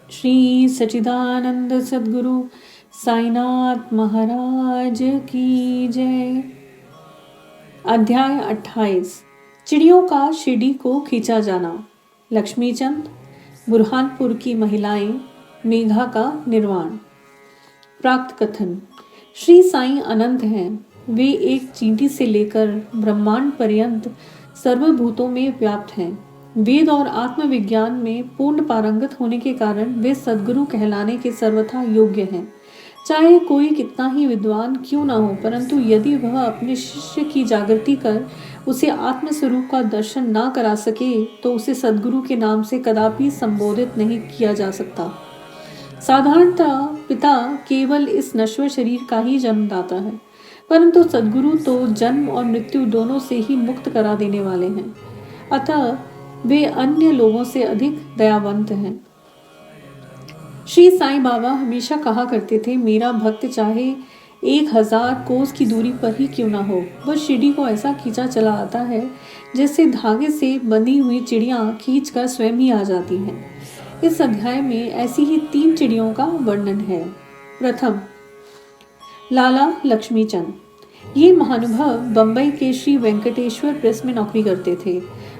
श्री सच्चिदानंद सद्गुरु साईनाथ महाराज की जय। अध्याय 28। चिड़ियों का शिरडी को खींचा जाना। लक्ष्मीचंद, बुरहानपुर की महिलाएं, मेघा का निर्वाण। प्राप्त कथन। श्री साईं अनंत हैं। वे एक चींटी से लेकर ब्रह्मांड पर्यंत सर्वभूतों में व्याप्त हैं। वेद और आत्मविज्ञान में पूर्ण पारंगत होने के कारण वे सद्गुरु कहलाने के सर्वथा योग्य हैं। चाहे कोई कितना ही विद्वान क्यों न हो, परंतु यदि वह अपने शिष्य की जागृति कर उसे आत्मस्वरूप का दर्शन ना करा सके तो उसे सद्गुरु के नाम से कदापि संबोधित नहीं किया जा सकता। साधारणतः पिता केवल इस नश्वर शरीर का ही जन्मदाता है, परंतु सद्गुरु तो जन्म और मृत्यु दोनों से ही मुक्त करा देने वाले हैं। अतः वे अन्य लोगों से अधिक दयावंत हैं। श्री साईं बाबा हमेशा कहा करते थे, मेरा भक्त चाहे 1000 कोस की दूरी पर ही क्यों ना हो, वह शिरडी को ऐसा खींचा चला आता है जैसे धागे से बंधी हुई चिड़ियां खींचकर स्वयं ही आ जाती हैं। इस अध्याय में ऐसी ही 3 चिड़ियों का वर्णन है। प्रथम, लाला लक्ष्मीचंद। ये महानुभाव बंबई के श्री वेंकटेश्वर प्रेस में नौकरी करते थे।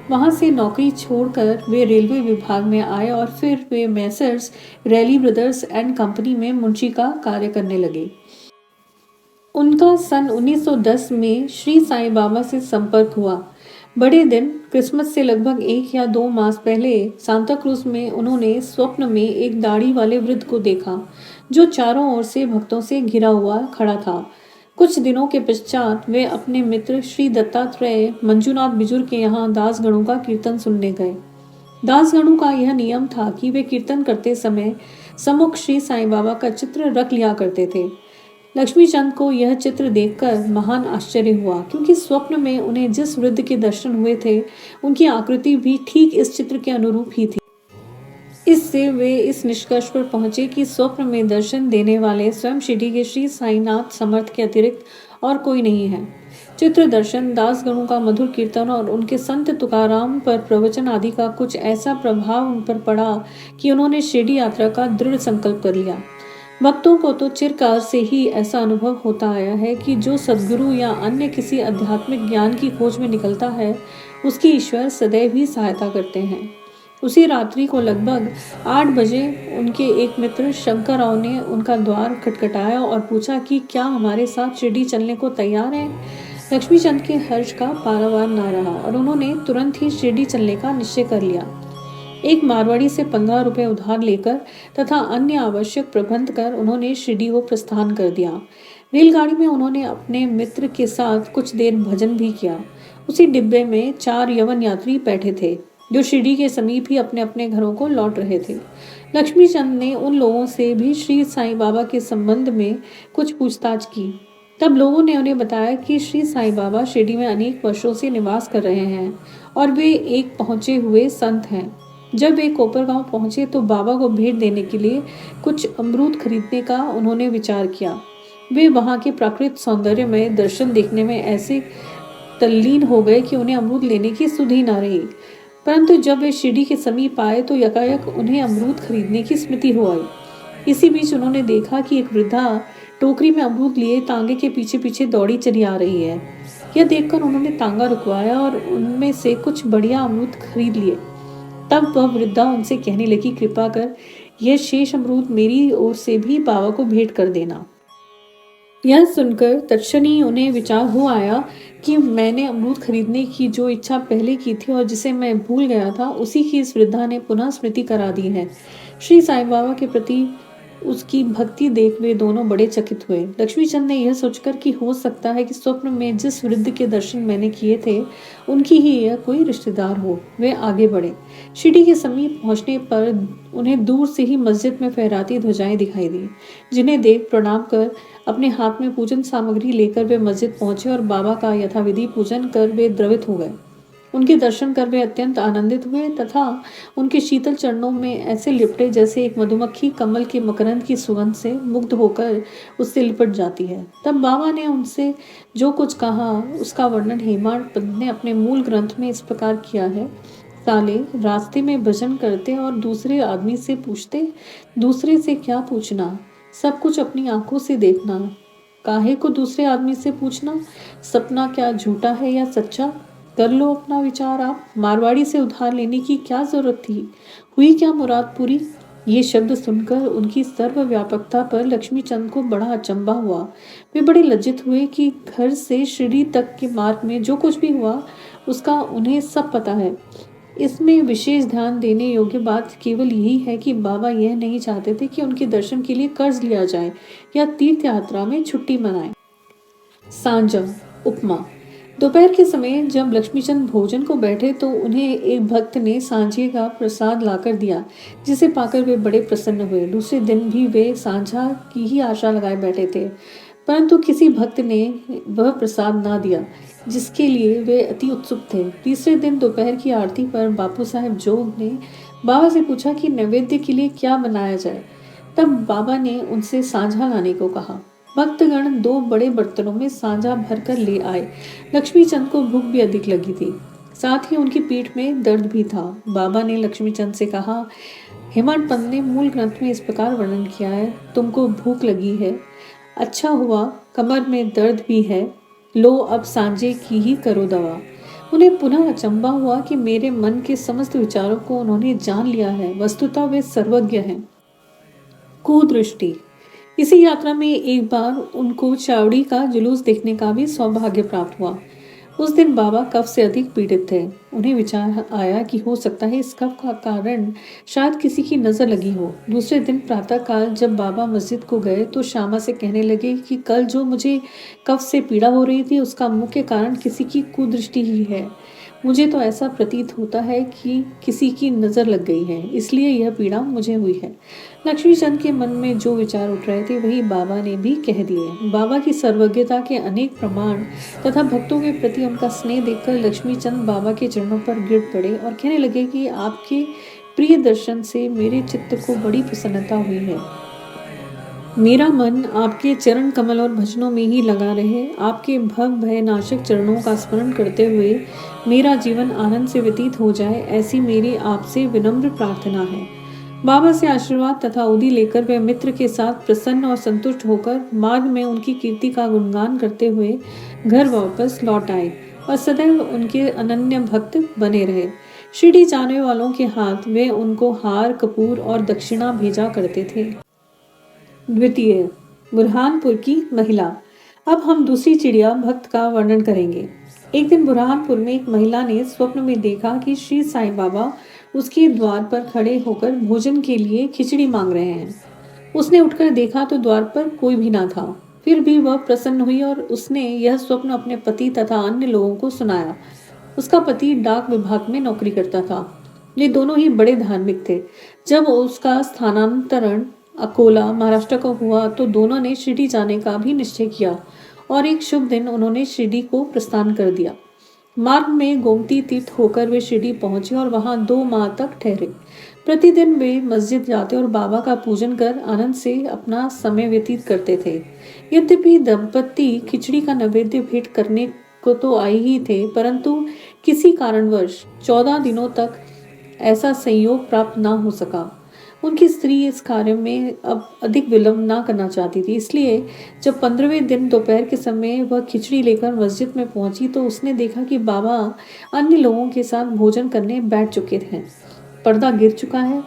वहां से नौकरी छोड़कर वे रेलवे विभाग में आए और फिर वे Messrs Ralli brothers and company में मुंशी का कार्य करने लगे। उनका सन 1910 में श्री साईं बाबा से संपर्क हुआ। बड़े दिन क्रिसमस से लगभग 1 या 2 मास पहले सांता क्रूज में उन्होंने स्वप्न में एक दाढ़ी वाले वृद्ध को देखा जो चारों ओर से भक्तों से घिरा हुआ खड़ा था। कुछ दिनों के पश्चात वे अपने मित्र श्री दत्तात्रेय मंजूनाथ बिजुर के यहाँ दासगणों का कीर्तन सुनने गए। दासगणों का यह नियम था कि वे कीर्तन करते समय सम्मुख श्री साईं बाबा का चित्र रख लिया करते थे। लक्ष्मीचंद को यह चित्र देखकर महान आश्चर्य हुआ, क्योंकि स्वप्न में उन्हें जिस वृद्ध के दर्शन हुए थे उनकी आकृति भी ठीक इस चित्र के अनुरूप ही थी। इससे वे इस निष्कर्ष पर पहुंचे कि स्वप्न में दर्शन देने वाले स्वयं शिरडी के श्री साईनाथ समर्थ के अतिरिक्त और कोई नहीं है। चित्र दर्शन, दासगणों का मधुर कीर्तन और उनके संत तुकाराम पर प्रवचन आदि का कुछ ऐसा प्रभाव उन पर पड़ा कि उन्होंने शिरडी यात्रा का दृढ़ संकल्प कर लिया। भक्तों को तो चिरकाल से ही ऐसा अनुभव होता आया है कि जो सद्गुरु या अन्य किसी आध्यात्मिक ज्ञान की खोज में निकलता है उसकी ईश्वर सदैव ही सहायता करते हैं। उसी रात्रि को लगभग 8 बजे उनके एक मित्र शंकर राव ने उनका द्वार खटखटाया और पूछा कि क्या हमारे साथ शिरडी चलने को तैयार हैं। लक्ष्मीचंद के हर्ष का पारावार ना रहा और उन्होंने तुरंत ही शिरडी चलने का निश्चय कर लिया। एक मारवाड़ी से 15 रुपए उधार लेकर तथा अन्य आवश्यक प्रबंध कर उन्होंने शिरडी को प्रस्थान कर दिया। रेलगाड़ी में उन्होंने अपने मित्र के साथ कुछ देर भजन भी किया। उसी डिब्बे में 4 यवन यात्री बैठे थे जो शिरडी के समीप ही अपने अपने घरों को लौट रहे थे। लक्ष्मीचंद ने उन लोगों से भी श्री साईं बाबा के संबंध में कुछ पूछताछ की। तब लोगों ने उन्हें बताया कि श्री साईं बाबा शिरडी में अनेक वर्षों से निवास कर रहे हैं और वे एक पहुंचे हुए संत हैं। जब वे कोपरगांव पहुंचे तो बाबा को भेंट देने के लिए कुछ अमरूद खरीदने का उन्होंने विचार किया। वे वहां के प्राकृतिक सौंदर्य में दर्शन देखने में ऐसे तल्लीन हो गए कि उन्हें अमरूद लेने की सुध ही न रही। परंतु जब वे शिरडी के समीप आए तो यकायक उन्हें अमरूद खरीदने की स्मृति हो आई। इसी बीच उन्होंने देखा कि एक वृद्धा टोकरी में अमरूद लिए तांगे के पीछे पीछे दौड़ी चली आ रही है। यह देखकर उन्होंने तांगा रुकवाया और उनमें से कुछ बढ़िया अमरूद खरीद लिए। तब वह वृद्धा उनसे कहने लगी, कृपा कर यह शेष अमरूद मेरी ओर से भी बाबा को भेंट कर देना। यह सुनकर तत्क्षणी उन्हें विचार हो आया कि मैंने अमरूद खरीदने की जो इच्छा पहले की थी और जिसे मैं भूल गया था, उसी की इस वृद्धा ने पुनः स्मृति करा दी है। श्री साईं बाबा के प्रति उसकी भक्ति देख वे दोनों बड़े चकित हुए। लक्ष्मीचंद ने यह सोचकर कि हो सकता है कि स्वप्न में जिस वृद्ध के दर्शन मैंने किए थे उनकी ही यह कोई रिश्तेदार हो, वे आगे बढ़े। शिरडी के समीप पहुंचने पर उन्हें दूर से ही मस्जिद में फहराती ध्वजाएं दिखाई दी, जिन्हें देख प्रणाम कर अपने हाथ में पूजन सामग्री लेकर वे मस्जिद पहुंचे और बाबा का यथाविधि पूजन कर वे द्रवित हो गए। उनके दर्शन कर वे अत्यंत आनंदित हुए तथा उनके शीतल चरणों में ऐसे लिपटे जैसे एक मधुमक्खी कमल के मकरंद की सुगंध से मुग्ध होकर उससे लिपट जाती है। तब बाबा ने उनसे जो कुछ कहा उसका वर्णन हेमाड पंत ने अपने मूल ग्रंथ में इस प्रकार किया है। साले रास्ते में भजन करते और दूसरे आदमी से पूछते, दूसरे से क्या पूछना, सब कुछ अपनी आंखों से देखना, काहे को दूसरे आदमी से पूछना, सपना क्या झूठा है या सच्चा, कर लो अपना विचार आप, मारवाड़ी से उधार लेने की क्या जरूरत थी, हुई क्या मुराद पूरी। ये शब्द सुनकर उनकी सर्वव्यापकता पर लक्ष्मीचंद को बड़ा अचंभा हुआ। वे बड़े लज्जित हुए कि घर से शिरडी तक के मार्ग में जो कुछ भी हुआ उसका उन्हें सब पता है। इसमें विशेष ध्यान देने योग्य बात केवल यही है कि बाबा यह नहीं चाहते थे कि उनके दर्शन के लिए कर्ज लिया जाए या तीर्थ यात्रा में छुट्टी मनाए। सांझ उपमा। दोपहर के समय जब लक्ष्मीचंद भोजन को बैठे तो उन्हें एक भक्त ने सांझे का प्रसाद लाकर दिया, जिसे पाकर वे बड़े प्रसन्न हुए। दूसरे दिन भी वे सांझा की ही आशा लगाए बैठे थे, परंतु किसी भक्त ने वह प्रसाद ना दिया, जिसके लिए वे अति उत्सुक थे। तीसरे दिन दोपहर की आरती पर बापू साहब जोग ने बाबा से पूछा कि नैवेद्य के लिए क्या बनाया जाए। तब बाबा ने उनसे सांझा लाने को कहा। भक्तगण 2 बड़े बर्तनों में सांझा भरकर ले आए। लक्ष्मीचंद को भूख भी अधिक लगी थी, साथ ही उनकी पीठ में दर्द भी था। बाबा ने लक्ष्मीचंद से कहा, हेमंत पंत ने मूल ग्रंथ में इस प्रकार वर्णन किया है, तुमको भूख लगी है, अच्छा हुआ कमर में दर्द भी है, लो अब सांझे की ही करो दवा। उन्हें पुनः अचंभा हुआ कि मेरे मन के समस्त विचारों को उन्होंने जान लिया है, वस्तुतः वे सर्वज्ञ हैं। कुदृष्टि। इसी यात्रा में एक बार उनको चावड़ी का जुलूस देखने का भी सौभाग्य प्राप्त हुआ। उस दिन बाबा कफ से अधिक पीड़ित थे। उन्हें विचार आया कि हो सकता है इस कफ का कारण शायद किसी की नजर लगी हो। दूसरे दिन प्रातःकाल जब बाबा मस्जिद को गए तो श्यामा से कहने लगे कि कल जो मुझे कफ से पीड़ा हो रही थी उसका मुख्य कारण किसी की कुदृष्टि ही है। मुझे तो ऐसा प्रतीत होता है कि किसी की नज़र लग गई है, इसलिए यह पीड़ा मुझे हुई है। लक्ष्मीचंद के मन में जो विचार उठ रहे थे वही बाबा ने भी कह दिए। बाबा की सर्वज्ञता के अनेक प्रमाण तथा भक्तों के प्रति उनका स्नेह देखकर लक्ष्मीचंद बाबा के चरणों पर गिर पड़े और कहने लगे कि आपके प्रिय दर्शन से मेरे चित्त को बड़ी प्रसन्नता हुई है। मेरा मन आपके चरण कमल और भजनों में ही लगा रहे। आपके भव भय नाशक चरणों का स्मरण करते हुए मेरा जीवन आनंद से व्यतीत हो जाए, ऐसी मेरी आपसे विनम्र प्रार्थना है। बाबा से आशीर्वाद तथा उदी लेकर वे मित्र के साथ प्रसन्न और संतुष्ट होकर मार्ग में उनकी कीर्ति का गुणगान करते हुए घर वापस लौट आए और सदैव उनके अनन्य भक्त बने रहे। शिरडी जाने वालों के हाथ वे उनको हार, कपूर और दक्षिणा भेजा करते थे। द्वितीय, बुरहानपुर की महिला। अब हम दूसरी चिड़िया भक्त का वर्णन करेंगे। एक दिन बुरहानपुर में एक महिला ने स्वप्न में देखा कि श्री साईं बाबा उसके द्वार पर खड़े होकर भोजन के लिए खिचड़ी मांग रहे हैं। उसने उठकर देखा तो द्वार पर कोई भी ना था। फिर भी वह प्रसन्न हुई और उसने यह स्वप्न अपने पति तथा अन्य लोगों को सुनाया। उसका पति डाक विभाग में नौकरी करता था। ये दोनों ही बड़े धार्मिक थे। जब उसका स्थानांतरण अकोला महाराष्ट्र का हुआ तो दोनों ने शिरडी जाने का भी निश्चय किया और एक शुभ दिन उन्होंने शिरडी को प्रस्थान कर दिया। मार्ग में गोमती तीर्थ होकर वे शिरडी पहुंचे और वहां 2 माह तक ठहरे। प्रतिदिन वे मस्जिद जाते और बाबा का पूजन कर आनंद से अपना समय व्यतीत करते थे। यद्यपि दंपति खिचड़ी का नैवेद्य भेंट करने को तो आए ही थे, परंतु किसी कारणवश 14 दिनों तक ऐसा संयोग प्राप्त ना हो सका। उनकी स्त्री इस कार्य में अब अधिक विलंब ना करना चाहती थी, इसलिए जब 15वें दिन दोपहर के समय वह खिचड़ी लेकर मस्जिद में पहुंची तो उसने देखा कि बाबा अन्य लोगों के साथ भोजन करने बैठ चुके थे। पर्दा गिर चुका है,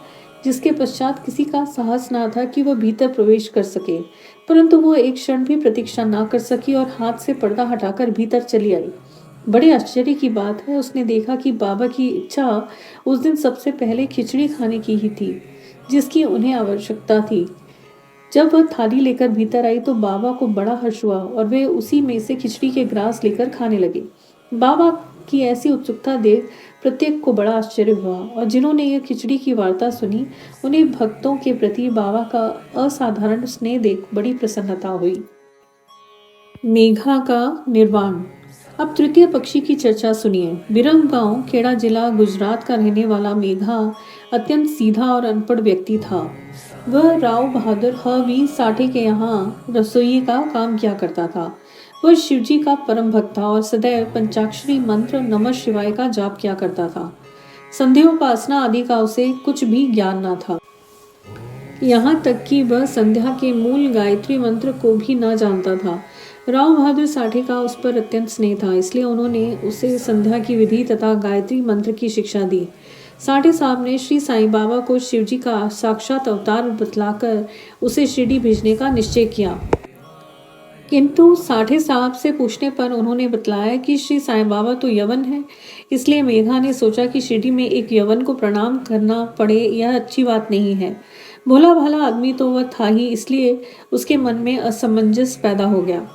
जिसके पश्चात किसी का साहस ना था कि वह भीतर प्रवेश कर सके, परंतु वह एक क्षण भी प्रतीक्षा ना कर सकी और हाथ से पर्दा हटाकर भीतर चली आई। बड़े आश्चर्य की बात है, उसने देखा कि बाबा की इच्छा उस दिन सबसे पहले खिचड़ी खाने की ही थी, जिसकी उन्हें आवश्यकता थी। जब वह थाली लेकर भीतर आई तो बाबा को बड़ा हर्ष हुआ और वे उसी में से खिचड़ी के ग्रास लेकर खाने लगे। बाबा की ऐसी उत्सुकता देख प्रत्येक को बड़ा आश्चर्य हुआ और जिन्होंने यह खिचड़ी की वार्ता सुनी उन्हें भक्तों के प्रति बाबा का असाधारण स्नेह देख बड़ी प्रसन्नता हुई। मेघा का निर्वाण। अब तृतीय पक्षी की चर्चा सुनिए। विरमगांव खेड़ा जिला गुजरात का रहने वाला मेघा अत्यंत सीधा और अनपढ़ व्यक्ति था। वह राव बहादुर वी साठे के यहाँ रसोई का काम किया करता था। वह शिवजी का परम भक्त था और सदैव पंचाक्षरी मंत्र नमः शिवाय का जाप किया करता था। संध्योपासना आदि का उसे कुछ भी ज्ञान न था। यहाँ तक कि वह संध्या के मूल गायत्री मंत्र को भी न जानता था। राव बहादुर साठे का उस पर अत्यंत स्नेह था, इसलिए उन्होंने उसे संध्या की विधि तथा गायत्री मंत्र की शिक्षा दी। साठे साहब ने श्री साईं बाबा को शिवजी का साक्षात अवतार बतलाकर उसे शिरडी भेजने का निश्चय किया, किंतु साठे साहब से पूछने पर उन्होंने बतलाया कि श्री साईं बाबा तो यवन है, इसलिए मेघा ने सोचा कि शिरडी में एक यवन को प्रणाम करना पड़े यह अच्छी बात नहीं है। भोला भाला आदमी तो वह था ही, इसलिए उसके मन में असमंजस पैदा हो गया।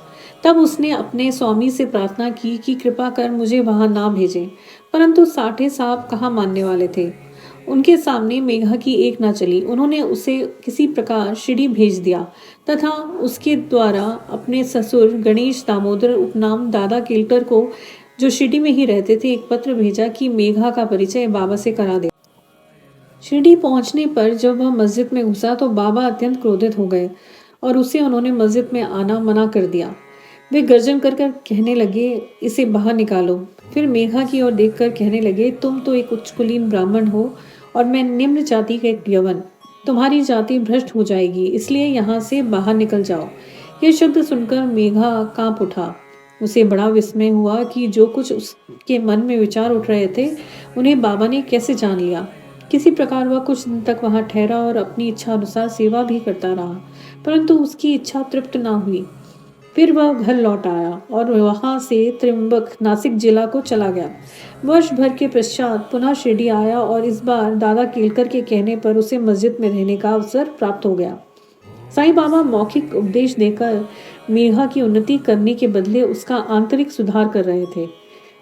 तब उसने अपने स्वामी से प्रार्थना की कि कृपा कर मुझे वहां ना भेजें, परंतु साठे साहब कहाँ मानने वाले थे। उनके सामने मेघा की एक ना चली। उन्होंने उसे किसी प्रकार शिरडी भेज दिया तथा उसके द्वारा अपने ससुर गणेश दामोदर उपनाम दादा केलकर को, जो शिरडी में ही रहते थे, एक पत्र भेजा कि मेघा का परिचय बाबा से करा दे। शिरडी पहुंचने पर जब वह मस्जिद में घुसा तो बाबा अत्यंत क्रोधित हो गए और उसे उन्होंने मस्जिद में आना मना कर दिया। वे गर्जन कर कर कहने लगे, इसे बाहर निकालो। फिर मेघा की ओर देखकर कहने लगे, तुम तो एक उच्च कुलीन ब्राह्मण हो और मैं निम्न जाति का एक यवन। तुम्हारी जाति भ्रष्ट हो जाएगी, इसलिए यहाँ से बाहर निकल जाओ। यह शब्द सुनकर मेघा कांप उठा। उसे बड़ा विस्मय हुआ कि जो कुछ उसके मन में विचार उठ रहे थे उन्हें बाबा ने कैसे जान लिया। किसी प्रकार वह कुछ दिन तक वहां ठहरा और अपनी इच्छा अनुसार सेवा भी करता रहा, परंतु उसकी इच्छा तृप्त न हुई। फिर वह घर लौट आया और वहां से त्रिम्बक नासिक जिला को चला गया। वर्ष भर के पश्चात पुनः शिरडी आया और इस बार दादा केलकर के कहने पर उसे मस्जिद में रहने का अवसर प्राप्त हो गया। साईं बाबा मौखिक उपदेश देकर मेघा की उन्नति करने के बदले उसका आंतरिक सुधार कर रहे थे।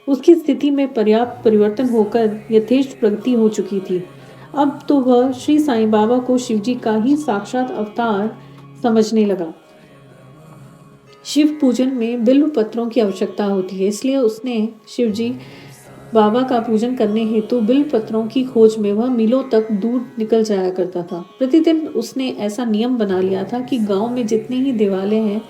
उसकी स्थिति में पर्याप्त परिवर्तन होकर यथेष्ट प्रगति हो चुकी थी। अब तो वह श्री साईं बाबा को शिवजी का ही साक्षात अवतार समझने लगा। शिव पूजन में बिल्व पत्रों की आवश्यकता होती है, इसलिए उसने शिवजी बाबा का पूजन करने हेतु बिल्व पत्रों की खोज में वह मीलों तक दूर निकल जाया करता था। प्रतिदिन उसने ऐसा नियम बना लिया था कि गांव में जितने ही देवालय हैं,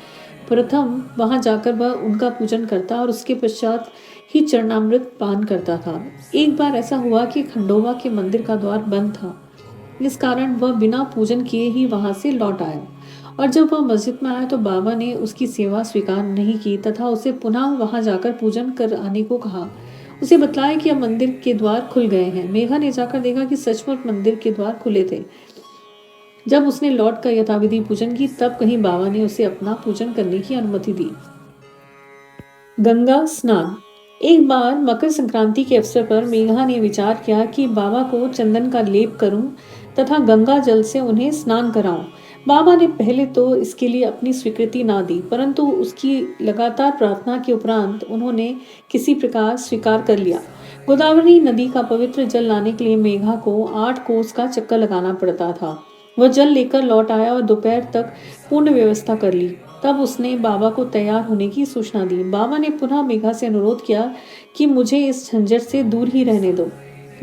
प्रथम वहां जाकर वह उनका पूजन करता और उसके पश्चात ही चरणामृत पान करता था। एक बार ऐसा हुआ कि खंडोबा के मंदिर का द्वार बंद था, इस कारण वह बिना पूजन किए ही वहां से लौट आया और जब वह मस्जिद में आया तो बाबा ने उसकी सेवा स्वीकार नहीं की तथा उसे पुनः वहां जाकर पूजन कर आने को कहा। उसे बतलाया कि अब मंदिर के द्वार खुल गए हैं। मेघा ने जाकर देखा कि सचमुच मंदिर के द्वार खुले थे। जब उसने लौट कर यथाविधि पूजन की तब कहीं बाबा ने उसे अपना पूजन करने की अनुमति दी। गंगा स्नान। एक बार मकर संक्रांति के अवसर पर मेघा ने विचार किया कि बाबा को चंदन का लेप करूं तथा गंगा जल से उन्हें स्नान कराऊं। बाबा ने पहले तो इसके लिए अपनी स्वीकृति ना दी, परंतु उसकी लगातार प्रार्थना के उपरांत उन्होंने किसी प्रकार स्वीकार कर लिया। गोदावरी नदी का पवित्र जल लाने के लिए मेघा को 8 कोस का चक्कर लगाना पड़ता था। वह जल लेकर लौट आया और दोपहर तक पूर्ण व्यवस्था कर ली। तब उसने बाबा को तैयार होने की सूचना दी। बाबा ने पुनः मेघा से अनुरोध किया कि मुझे इस झंझट से दूर ही रहने दो।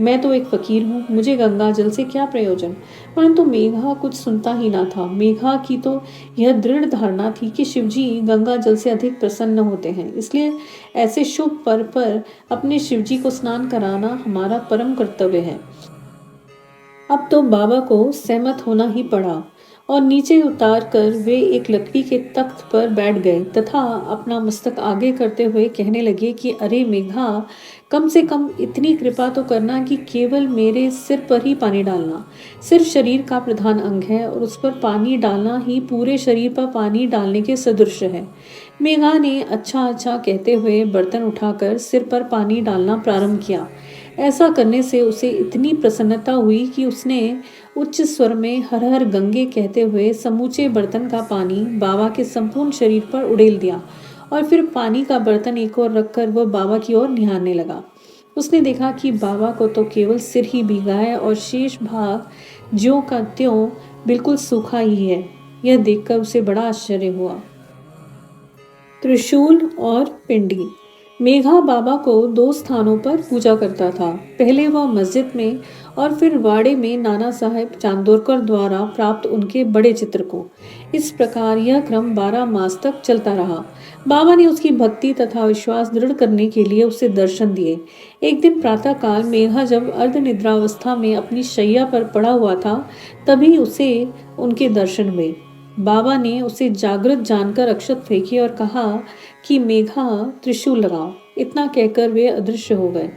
मैं तो एक फकीर हूँ, मुझे गंगा जल से क्या प्रयोजन। परंतु मेघा कुछ सुनता ही ना था। मेघा की तो यह दृढ़ धारणा थी कि शिवजी गंगा जल से अधिक प्रसन्न होते हैं, इसलिए ऐसे शुभ पर्व पर अपने शिवजी को स्नान कराना हमारा परम कर्तव्य है। अब तो बाबा को सहमत होना ही पड़ा और नीचे उतार कर वे एक लकड़ी के तख्त पर बैठ गए तथा अपना मस्तक आगे करते हुए कहने लगे कि अरे मेघा, कम से कम इतनी कृपा तो करना कि केवल मेरे सिर पर ही पानी डालना। सिर शरीर का प्रधान अंग है और उस पर पानी डालना ही पूरे शरीर पर पानी डालने के सदृश है। मेघा ने अच्छा अच्छा कहते हुए बर्तन उठाकर सिर पर पानी डालना प्रारंभ किया। ऐसा करने से उसे इतनी प्रसन्नता हुई कि उसने उच्च स्वर में हर हर गंगे कहते हुए समूचे बर्तन का पानी बाबा के संपूर्ण शरीर पर उड़ेल दिया और फिर पानी का बर्तन एक ओर रखकर वह बाबा की ओर निहारने लगा। उसने देखा कि बाबा को तो केवल सिर ही भीगा है और शेष भाग ज्यों का त्यों बिल्कुल सूखा ही है। यह देखकर उसे बड़ा आश्चर्य हुआ। त्रिशूल और पिंडी। मेघा बाबा को 2 स्थानों पर पूजा करता था। पहले वह मस्जिद में और फिर वाड़े में नाना साहेब चांदोरकर द्वारा प्राप्त उनके बड़े चित्र को। इस प्रकार यह क्रम 12 मास तक चलता रहा। बाबा ने उसकी भक्ति तथा विश्वास दृढ़ करने के लिए उसे दर्शन दिए। एक दिन प्रातःकाल मेघा जब अर्ध निद्रावस्था में अपनी शैया पर पड़ा हुआ था, तभी उसे उनके दर्शन हुए। बाबा ने उसे जागृत जानकर अक्षत फेंकी और कहा कि मेघा त्रिशूल लगाओ। इतना कहकर वे अदृश्य हो गए।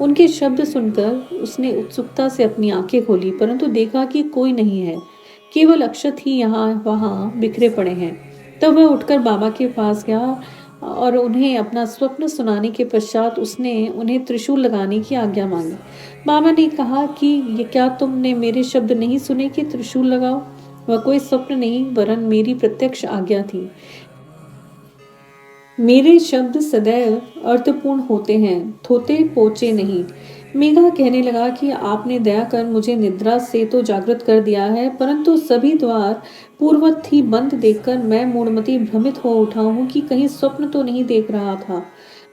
उनके शब्द सुनकर उसने उत्सुकता से अपनी आंखें खोली, परंतु देखा कि कोई नहीं है, केवल अक्षत ही यहाँ वहाँ बिखरे पड़े हैं। तब वह उठकर बाबा के पास गया और उन्हें अपना स्वप्न सुनाने के पश्चात उसने उन्हें त्रिशूल लगाने की आज्ञा मांगी। बाबा ने कहा कि ये क्या तुमने मेरे शब्द नहीं सुने कि त्रिशूल लगाओ? वह कोई स्वप्न नहीं वरन मेरी प्रत्यक्ष आज्ञा थी। मेरे शब्द सदैव अर्थपूर्ण होते हैं, थोते पोचे नहीं। मेघा कहने लगा कि आपने दया कर मुझे निद्रा से तो जागृत कर दिया है, परंतु सभी द्वार पूर्ववत ही बंद देखकर मैं मूढ़मती भ्रमित हो उठा हूँ कि कहीं स्वप्न तो नहीं देख रहा था।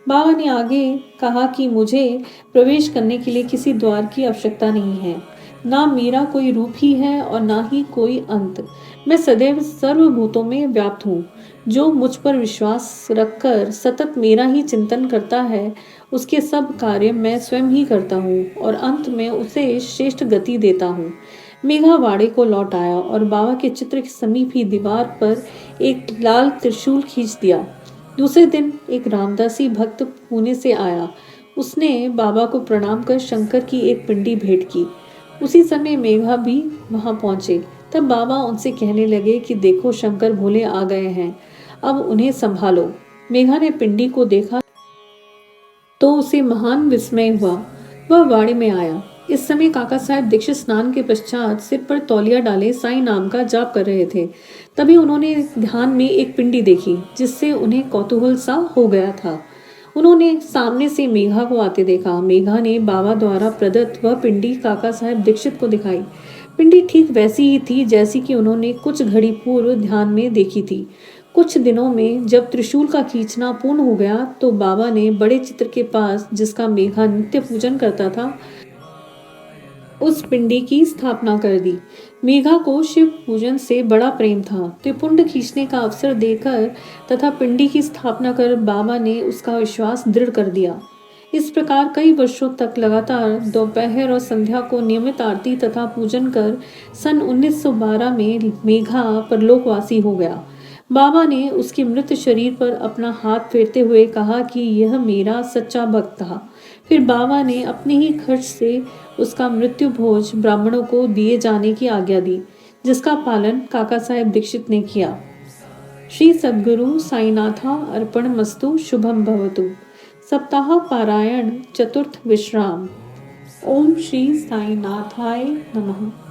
बाबा ने आगे कहा कि मुझे प्रवेश करने के लिए किसी द्वार की आवश्यकता नहीं है। ना मेरा कोई रूप ही है और ना ही कोई अंत। मैं सदैव सर्वभूतों में व्याप्त हूँ। जो मुझ पर विश्वास रखकर सतत मेरा ही चिंतन करता है, उसके सब कार्य मैं स्वयं ही करता हूँ और अंत में उसे श्रेष्ठ गति देता हूँ। मेघा वाड़े को लौट आया और बाबा के चित्र के समीप ही दीवार पर एक लाल त्रिशूल खींच दिया। दूसरे दिन एक रामदासी भक्त पुणे से आया। उसने बाबा को प्रणाम कर शंकर की एक पिंडी भेंट की। उसी समय मेघा भी वहां पहुंचे। तब बाबा उनसे कहने लगे कि देखो, शंकर भोले आ गए हैं, अब उन्हें संभालो। मेघा ने पिंडी को देखा तो उसे महान विस्मय हुआ। वह वाड़े में आया। इस समय काका साहब दीक्षित स्नान के पश्चात सिर पर तौलिया डाले साईं नाम का जाप कर रहे थे। तभी उन्होंने ध्यान में एक पिंडी देखी, जिससे उन्हें कौतूहल सा हो गया था। उन्होंने सामने से मेघा को आते देखा। मेघा ने बाबा द्वारा प्रदत्त वह पिंडी काका साहब दीक्षित को दिखाई। पिंडी ठीक वैसी ही थी जैसी कि उन्होंने कुछ घड़ी पूर्व ध्यान में देखी थी। कुछ दिनों में जब त्रिशूल का खींचना पूर्ण हो गया तो बाबा ने बड़े चित्र के पास, जिसका मेघा नित्य पूजन करता था, उस पिंडी की स्थापना कर दी। मेघा को शिव पूजन से बड़ा प्रेम था। त्रिपुंड खींचने का अवसर देकर तथा पिंडी की स्थापना कर बाबा ने उसका विश्वास दृढ़ कर दिया। इस प्रकार कई वर्षों तक लगातार दोपहर और संध्या को नियमित आरती तथा पूजन कर सन 1912 में मेघा परलोकवासी हो गया। बाबा ने उसके मृत शरीर पर अपना हाथ फेरते हुए कहा कि यह मेरा सच्चा भक्त था। फिर बाबा ने अपने ही खर्च से उसका मृत्यु भोज ब्राह्मणों को दिए जाने की आज्ञा दी, जिसका पालन काका साहेब दीक्षित ने किया। श्री सद्गुरु साईनाथा अर्पणमस्तु। शुभम भवतु। सप्ताह पारायण चतुर्थ विश्राम। ओम श्री साईनाथाय नमः।